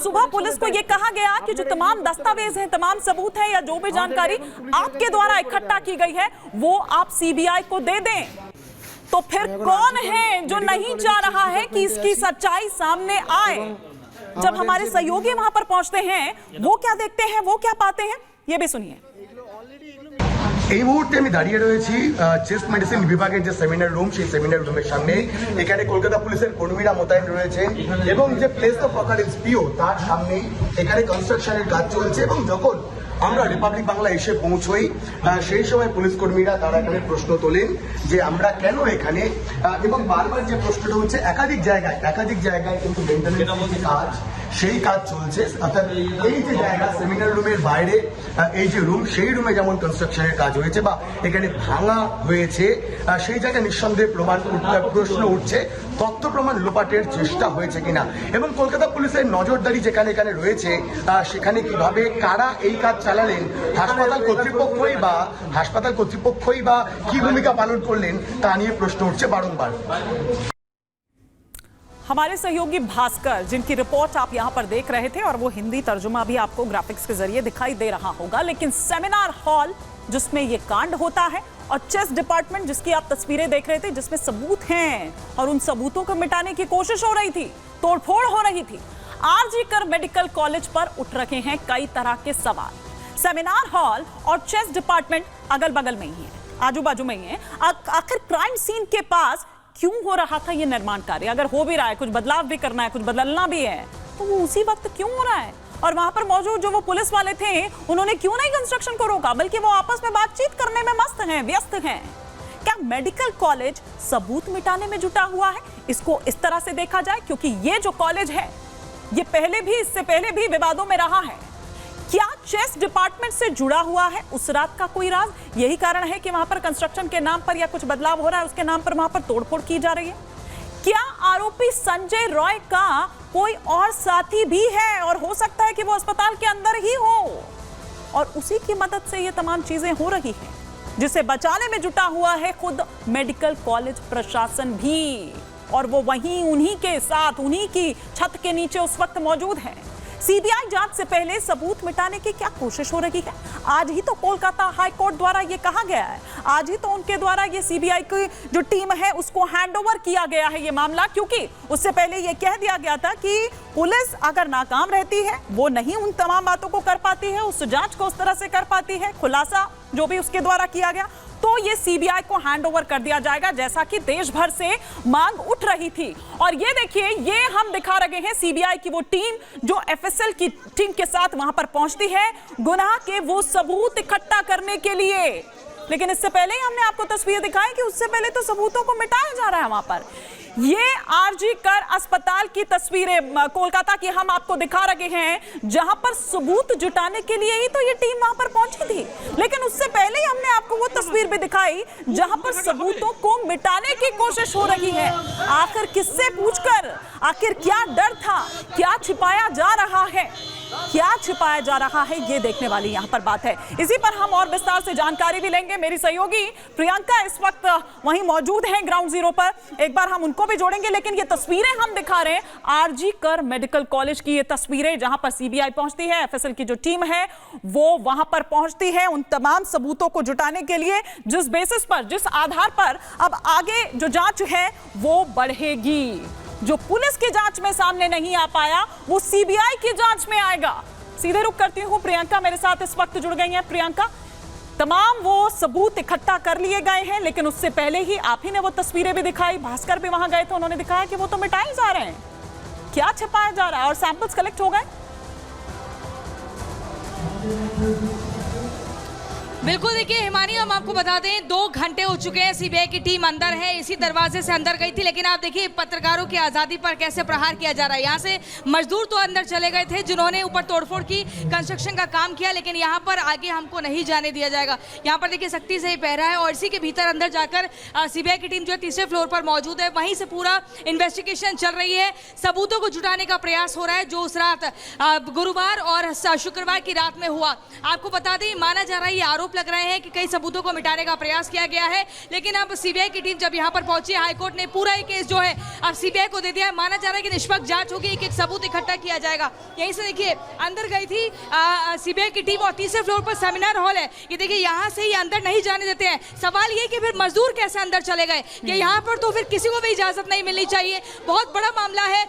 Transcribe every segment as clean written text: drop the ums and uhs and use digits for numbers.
सुबह पुलिस को ये कहा गया कि जो तमाम दस्तावेज हैं, तमाम सबूत हैं या जो भी जानकारी आपके द्वारा इकट्ठा की गई है वो आप सीबीआई को दे दें। तो फिर कौन है जो नहीं चाह रहा है कि इसकी सच्चाई सामने आए? जब हमारे सहयोगी वहां पर पहुंचते हैं वो क्या देखते हैं, वो क्या पाते हैं, ये भी सुनिए। এই মুহূর্তে আমি দাঁড়িয়ে রয়েছি চেস্ট মেডিসিন বিভাগের যে সেমিনার রুম, সেই সেমিনার রুমের সামনে। এখানে কলকাতা পুলিশের কর্মীরা মোতায়েন রয়েছেন এবং যে প্লেস অফ অকারেন্স পিও তার সামনেই এখানে কনস্ট্রাকশনের কাজ চলছে। এবং যখন আমরা রিপাবলিক বাংলা এসে পৌঁছই সেই সময় পুলিশ কর্মীরা তারা এখানে প্রশ্ন তোলেন যে আমরা কেন এখানে, এবং বারবার যে প্রশ্নটা হচ্ছে একাধিক জায়গায় কিন্তু মেইনটেনেন্সের কাজ, সেই কাজ চলছে। অর্থাৎ এই যে জায়গা সেমিনার রুমের বাইরে এই যে রুম, সেই রুমে যেমন কনস্ট্রাকশনের কাজ হয়েছে বা এখানে ভাঙা হয়েছে, সেই জায়গায় নিঃসন্দেহে প্রশ্ন উঠছে তথ্য প্রমাণ লোপাটের চেষ্টা হয়েছে কিনা। এবং কলকাতা পুলিশের নজরদারি যেখানে এখানে রয়েছে সেখানে কিভাবে কারা এই কাজ চালালেন, হাসপাতাল কর্তৃপক্ষই বা কি ভূমিকা পালন করলেন তা নিয়ে প্রশ্ন উঠছে বারংবার। हमारे सहयोगी भास्कर, जिनकी रिपोर्ट आप यहां पर देख रहे थे और वो हिंदी तर्जुमा भी आपको ग्राफिक्स के जरिए दिखाई दे रहा होगा, लेकिन सेमिनार हॉल जिसमें ये कांड होता है और चेस डिपार्टमेंट जिसकी आप तस्वीरें देख रहे थे, जिसमें सबूत हैं और उन सबूतों को मिटाने की कोशिश हो रही थी, तोड़फोड़ हो रही थी। आरजी कर मेडिकल कॉलेज पर उठ रहे हैं कई तरह के सवाल। सेमिनार हॉल और चेस डिपार्टमेंट अगल बगल में ही है, आजू बाजू में ही है। आखिर क्राइम सीन के पास क्यों हो रहा था ये निर्माण कार्य? अगर हो भी रहा है, कुछ बदलाव भी करना है, कुछ बदलना भी है, तो वो उसी वक्त क्यों हो रहा है? और वहां पर मौजूद जो वो पुलिस वाले थे उन्होंने क्यों नहीं कंस्ट्रक्शन को रोका, बल्कि वो आपस में बातचीत करने में मस्त हैं, व्यस्त हैं। क्या मेडिकल कॉलेज सबूत मिटाने में जुटा हुआ है? इसको इस तरह से देखा जाए, क्योंकि ये जो कॉलेज है ये इससे पहले भी विवादों में रहा है। क्या चेस डिपार्टमेंट से जुड़ा हुआ है उस रात का कोई राज? यही कारण है कि वहां पर कंस्ट्रक्शन के नाम पर या कुछ बदलाव हो रहा है, उसके नाम पर वहां पर तोड़फोड़ की जा रही है। क्या आरोपी संजय रॉय का कोई और साथी भी है और हो सकता है कि वो अस्पताल के अंदर ही हो और उसी की मदद से ये तमाम चीजें हो रही हैं, जिसे बचाने में जुटा हुआ है खुद मेडिकल कॉलेज प्रशासन भी, और वो वहीं उन्हीं के साथ, उन्हीं की छत के नीचे उस वक्त मौजूद है। सीबीआई जांच से पहले सबूत मिटाने की क्या कोशिश हो रही है? आज ही तो कोलकाता हाई कोर्ट द्वारा ये कहा गया है, आज ही तो उनके द्वारा ये सीबीआई की जो टीम है उसको हैंडओवर किया गया है ये मामला, क्योंकि उससे पहले ये कह दिया गया था कि पुलिस अगर नाकाम रहती है, वो नहीं उन तमाम बातों को कर पाती है, उस जांच को उस तरह से कर पाती है, खुलासा जो भी उसके द्वारा किया गया, तो ये सीबीआई को हैंडओवर कर दिया जाएगा, जैसा कि देश भर से मांग उठ रही थी। और ये देखिए, ये हम दिखा रहे हैं सीबीआई की वो टीम जो एफएसएल की टीम के साथ वहां पर पहुंचती है गुनाह के वो सबूत इकट्ठा करने के लिए। लेकिन इससे पहले ही हमने आपको तस्वीर दिखाई कि उससे पहले तो सबूतों को मिटाया जा रहा है वहां पर। ये आरजी कर अस्पताल की तस्वीरें कोलकाता की हम आपको दिखा रहे हैं, जहां पर सबूत जुटाने के लिए ही तो ये टीम वहां पर पहुंची थी। लेकिन उससे पहले ही हमने आपको वो तस्वीर भी दिखाई जहां पर सबूतों को मिटाने की कोशिश हो रही है। आखिर किससे पूछकर, आखिर क्या डर था, क्या छिपाया जा रहा है, क्या छिपाया जा रहा है, ये देखने वाली यहां पर बात है। इसी पर हम और विस्तार से जानकारी भी लेंगे। मेरी सहयोगी प्रियंका इस वक्त वहीं मौजूद हैं ग्राउंड जीरो पर, एक बार हम उनको भी जोड़ेंगे। लेकिन ये तस्वीरें हम दिखा रहे हैं आरजी कर मेडिकल कॉलेज की, ये तस्वीरें जहां पर सीबीआई पहुंचती है, एफएसएल की जो टीम है वो वहां पर पहुंचती है उन तमाम सबूतों को जुटाने के लिए, जिस बेसिस पर, जिस आधार पर अब आगे जो जांच है वो बढ़ेगी। जो पुलिस की जांच में सामने नहीं आ पाया वो सीबीआई की जांच में आएगा। सीधे रुख करती हूं, प्रियंका मेरे साथ इस वक्त जुड़ गई हैं। प्रियंका, तमाम वो सबूत इकट्ठा कर लिए गए हैं, लेकिन उससे पहले ही आप ही ने वो तस्वीरें भी दिखाई, भास्कर भी वहां गए थे, उन्होंने दिखाया कि वो तो मिटाए जा रहे हैं। क्या छिपाया जा रहा है और सैंपल्स कलेक्ट हो गए? बिल्कुल, देखिए हिमानी, हम आपको बता दें 2 घंटे हो चुके हैं, सीबीआई की टीम अंदर है, इसी दरवाजे से अंदर गई थी। लेकिन आप देखिए पत्रकारों की आज़ादी पर कैसे प्रहार किया जा रहा है। यहाँ से मजदूर तो अंदर चले गए थे जिन्होंने ऊपर तोड़फोड़ की, कंस्ट्रक्शन का काम किया, लेकिन यहाँ पर आगे हमको नहीं जाने दिया जाएगा। यहाँ पर देखिए सख्ती से ही पहरा है और इसी के भीतर अंदर जाकर सीबीआई की टीम जो है 3रे फ्लोर पर मौजूद है, वहीं से पूरा इन्वेस्टिगेशन चल रही है। सबूतों को जुटाने का प्रयास हो रहा है जो उस रात गुरुवार और शुक्रवार की रात में हुआ। आपको बता दें, माना जा रहा है ये आरोप आरोप लग रहे हैं कि कई सबूतों को मिटाने का प्रयास किया गया है। लेकिन अब सीबीआई की टीम जब यहाँ पर पहुंची, हाईकोर्ट ने पूरा ये केस जो है अब सीबीआई को दे दिया है। माना जा रहा है कि निष्पक्ष जांच होगी, एक एक सबूत इकट्ठा किया जाएगा। यहीं से देखिए अंदर गई थी सीबीआई की टीम और तीसरे फ्लोर पर सेमिनार हॉल है। ये देखिए यहाँ से ही अंदर नहीं जाने देते हैं। सवाल ये कि फिर मजदूर कैसे अंदर चले गए, कि यहाँ पर तो फिर किसी को भी इजाजत नहीं मिलनी चाहिए। बहुत बड़ा मामला है,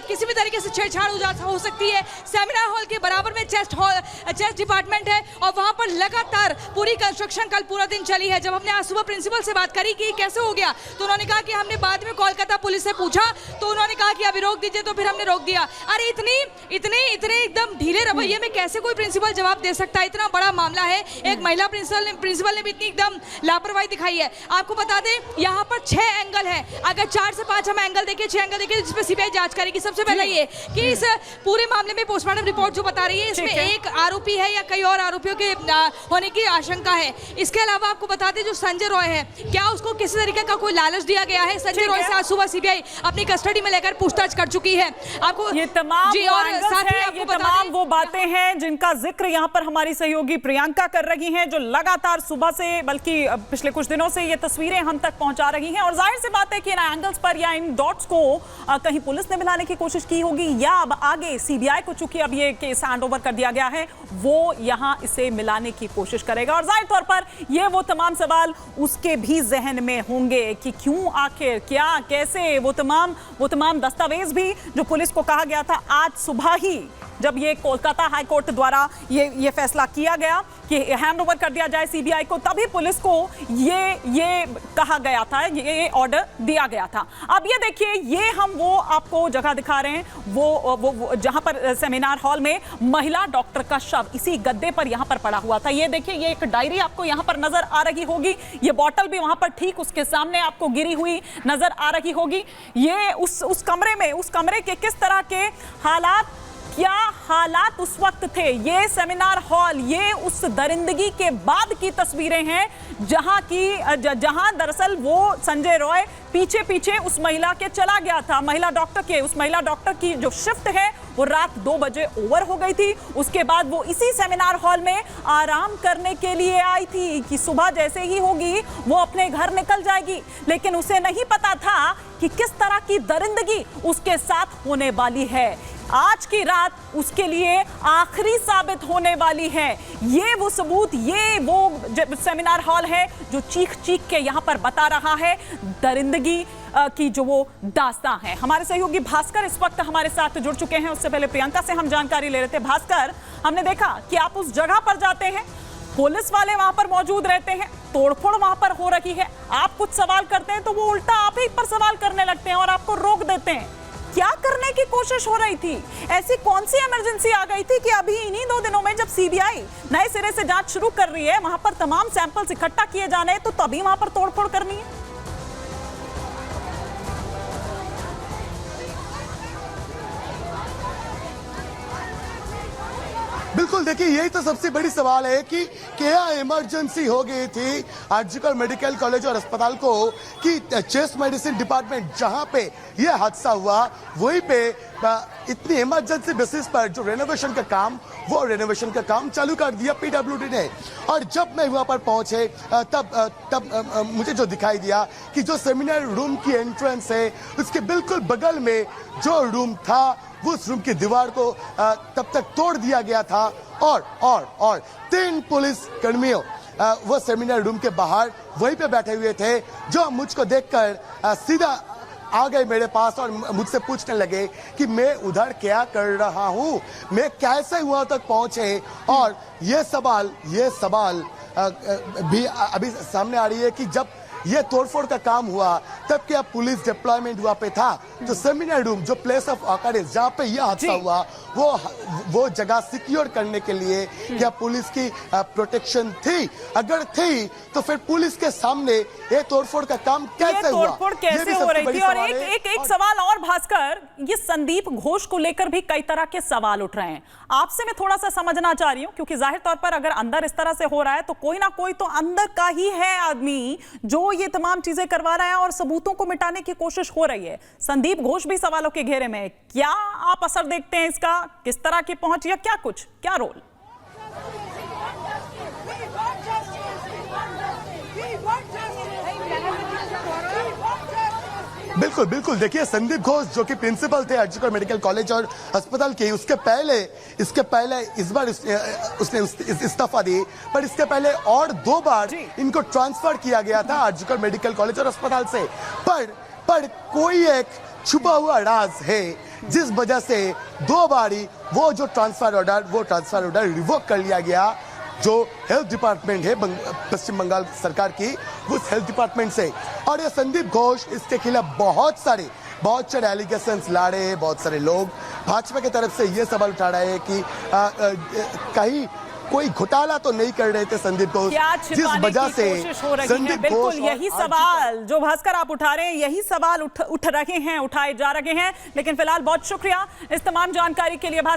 किसी भी तरीके से छेड़छाड़ हो सकती है। सेमिनार हॉल के बराबर में चेस्ट डिपार्टमेंट है और वहां पर लगातार पूरी कंस्ट्रक्शन कल पूरा दिन चली है। जब हमने आज सुबह प्रिंसिपल से बात करी कि कैसे हो गया, तो उन्होंने कहा कि हमने बाद में कोलकाता पुलिस से पूछा तो उन्होंने कहा कि अभी रोक दीजिए, तो फिर हमने रोक दिया। अरे इतने एकदम ढीले रवैये में कैसे कोई प्रिंसिपल जवाब दे सकता है? इतना बड़ा मामला है, एक महिला प्रिंसिपल ने भी इतनी एकदम लापरवाही दिखाई है। आपको बता दें यहाँ पर 6 एंगल है, अगर 4 से 5 हम एंगल देखिए, 6 एंगल देखिए जिसपे सीबीआई जांच करेगी। सबसे पहले ये कि इस पूरे मामले में पोस्टमार्टम रिपोर्ट जो बता रही है इसमें एक आरोपी है या कई और आरोपियों के होने की आशंका है। इसके अलावा आपको बता दें जो संजय रॉय है, क्या उसको किसी तरीके का कोई लालच दिया गया है? संजय रॉय से आज सुबह सीबीआई अपनी कस्टडी में लेकर पूछताछ कर चुकी है। आपको ये तमाम जी और साथ ही ये तमाम वो बातें हैं जिनका जिक्र यहाँ पर हमारी सहयोगी प्रियंका कर रही हैं, जो लगातार सुबह से बल्कि पिछले कुछ दिनों से ये तस्वीरें हम तक पहुंचा रही हैं। और जाहिर सी बात है कि इन एंगल्स पर या इन डॉट्स को कहीं पुलिस ने मिलाने की कोशिश की होगी या अब आगे सीबीआई को चूंकि अब ये केस हैंड ओवर कर दिया गया है वो यहाँ इसे मिलाने की कोशिश करेगा। और जाहिर तौर पर ये वो तमाम सवाल उसके भी जहन में होंगे कि क्यों, आखिर, क्या, कैसे, वो तमाम दस्तावेज भी जो पुलिस को कहा गया था आज सुबह ही जब ये कोलकाता हाई कोर्ट द्वारा ये फैसला किया गया कि हैंड ओवर कर दिया जाए सीबीआई को, तभी पुलिस को ये कहा गया था, ये ऑर्डर दिया गया था। अब ये देखिए, ये हम वो आपको जगह दिखा रहे हैं, वो जहां पर सेमिनार हॉल में महिला डॉक्टर का शव इसी गद्दे पर यहां पर पड़ा हुआ था। ये देखिए, ये एक डायरी आपको यहां पर नजर आ रही होगी, ये बॉटल भी वहां पर ठीक उसके सामने आपको गिरी हुई नजर आ रही होगी। ये उस कमरे के किस तरह के हालात, क्या हालात उस वक्त थे, ये सेमिनार हॉल, ये उस दरिंदगी के बाद की तस्वीरें हैं जहां दरअसल वो संजय रॉय पीछे उस महिला के चला गया था, उस महिला डॉक्टर की जो शिफ्ट है वो रात 2 बजे ओवर हो गई थी। उसके बाद वो इसी सेमिनार हॉल में आराम करने के लिए आई थी कि सुबह जैसे ही होगी वो अपने घर निकल जाएगी, लेकिन उसे नहीं पता था कि किस तरह की दरिंदगी उसके साथ होने वाली है। आज की रात उसके लिए आखिरी साबित होने वाली है। ये वो सबूत, ये वो सेमिनार हॉल है जो चीख के यहाँ पर बता रहा है दरिंदगी की जो वो दास्तां है। हमारे सहयोगी भास्कर इस वक्त हमारे साथ जुड़ चुके हैं। उससे पहले प्रियंका से हम जानकारी ले रहे थे। भास्कर, हमने देखा कि आप उस जगह पर जाते हैं, पुलिस वाले वहां पर मौजूद रहते हैं, तोड़फोड़ वहां पर हो रही है, आप कुछ सवाल करते हैं तो वो उल्टा आप ही पर सवाल करने लगते हैं और आपको रोक देते हैं। क्या करने की कोशिश हो रही थी? ऐसी कौन सी इमरजेंसी आ गई थी कि अभी इन्हीं 2 दिनों में जब सीबीआई नए सिरे से जांच शुरू कर रही है, वहां पर तमाम सैंपल्स इकट्ठा किए जाने हैं, तो तभी वहां पर तोड़फोड़ करनी है? बिल्कुल, देखिए यही तो सबसे बड़ी सवाल है कि क्या इमरजेंसी हो गई थी आरजीकर मेडिकल कॉलेज और अस्पताल को कि चेस्ट मेडिसिन डिपार्टमेंट जहां पे यह हादसा हुआ वहीं पे इतनी इमरजेंसी बेसिस पर जो रेनोवेशन का काम चालू कर दिया पीडब्ल्यूडी ने। और जब मैं वहां पर पहुंचे तब मुझे जो दिखाई दिया कि जो सेमिनार रूम की एंट्रेंस है उसके बिल्कुल बगल में जो रूम था उस रूम की दीवार को तब तक तोड़ दिया गया था और 3 पुलिस कर्मियों वो सेमिनार रूम के बाहर वहीं पे बैठे हुए थे, जो मुझको देखकर सीधा आ गए मेरे पास और मुझसे पूछने लगे कि मैं उधर क्या कर रहा हूं, मैं कैसे वहां तक पहुंचे। और ये सवाल भी अभी सामने आ रही है कि जब ये तोड़फोड़ का काम हुआ तब क्या पुलिस डिप्लॉयमेंट वहां पे था? तो सेमिनार रूम जो प्लेस ऑफ ऑकरेंस जहां पे यह हादसा हुआ वो जगह सिक्योर करने के लिए क्या पुलिस की प्रोटेक्शन थी? अगर थी तो फिर पुलिस के सामने ये तोड़फोड़ का काम कैसे हुआ? तोड़फोड़ कैसे हो रही थी? और एक सवाल और भास्कर, ये संदीप घोष को लेकर भी कई तरह के सवाल उठ रहे हैं। आपसे मैं थोड़ा सा समझना चाह रही हूं, क्योंकि जाहिर तौर पर अगर अंदर इस तरह से हो रहा है तो कोई ना कोई तो अंदर का ही है आदमी जो ये तमाम चीजें करवा रहा है और सबूतों को मिटाने की कोशिश हो रही है। संदीप घोष भी सवालों के घेरे में, क्या आप असर देखते हैं इसका? किस तरह की पहुंच या क्या रोल? बिल्कुल बिल्कुल, देखिए संदीप घोष जो कि प्रिंसिपल थे आरजीकर मेडिकल कॉलेज और अस्पताल के, इसके पहले इस बार उसने इस्तीफा दी, पर इसके पहले और 2 बार इनको ट्रांसफर किया गया था आरजीकर मेडिकल कॉलेज और अस्पताल से। पर कोई एक छुपा हुआ राज है जिस वजह से 2 बारी वो ट्रांसफर ऑर्डर रिवोक कर लिया गया। जो हेल्थ डिपार्टमेंट है पश्चिम बंगाल सरकार की, उस हेल्थ डिपार्टमेंट से। और ये संदीप घोष इसके खिलाफ बहुत सारे एलिगेशंस ला रहे हैं। बहुत सारे लोग भाजपा की तरफ से ये सवाल उठा रहे हैं कि कहीं कोई घोटाला तो नहीं कर रहे थे संदीप घोष, क्या जिस छिपाने वजह की से कोशिश हो रही है। संदीप बिल्कुल घोष यही सवाल जो भास्कर आप उठा रहे हैं, यही सवाल उठाए जा रहे हैं। लेकिन फिलहाल बहुत शुक्रिया इस तमाम जानकारी के लिए भास्कर।